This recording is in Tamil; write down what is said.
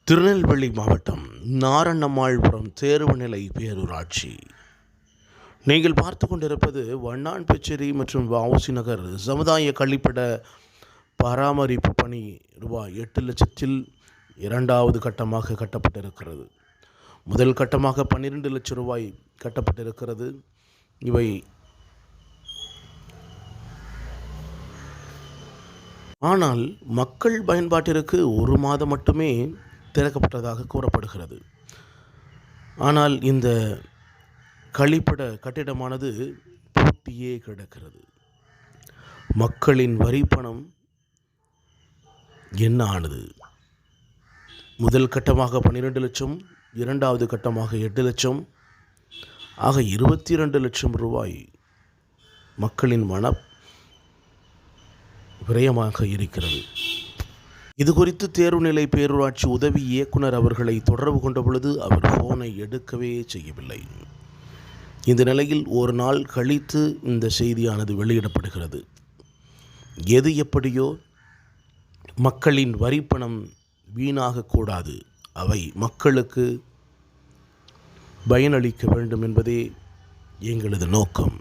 திருநெல்வேலி மாவட்டம் நாரணம்மாள்புரம் தேர்வுநிலை பேரூராட்சி. நீங்கள் பார்த்து கொண்டிருப்பது வண்ணான்பேச்சேரி மற்றும் வஉசி நகர் சமுதாய கழிப்பிட பராமரிப்பு பணி ரூபாய் 8 லட்சத்தில் இரண்டாவது கட்டமாக கட்டப்பட்டிருக்கிறது. முதல் கட்டமாக 12 லட்சம் ரூபாய் கட்டப்பட்டிருக்கிறது. இவை ஆனால் மக்கள் பயன்பாட்டிற்கு 1 மாதம் மட்டுமே திறக்கப்பட்டதாக கூறப்படுகிறது. ஆனால் இந்த கழிப்பிட கட்டிடமானது பூட்டியே கிடக்கிறது. மக்களின் வரி பணம் என்ன ஆனது? முதல் கட்டமாக 12 லட்சம், இரண்டாவது கட்டமாக 8 லட்சம், ஆக 22 லட்சம் ரூபாய் மக்களின் விரயமாக இருக்கிறது. இது குறித்து தேர்வுநிலை பேரூராட்சி உதவி இயக்குனர் அவர்களை தொடர்பு கொண்ட பொழுது அவர் ஃபோனை எடுக்கவே செய்யவில்லை. இந்த நிலையில் ஒரு நாள் கழித்து இந்த செய்தியானது வெளியிடப்படுகிறது. எது எப்படியோ மக்களின் வரிப்பணம் வீணாகக்கூடாது, அவை மக்களுக்கு பயனளிக்க வேண்டும் என்பதே எங்களது நோக்கம்.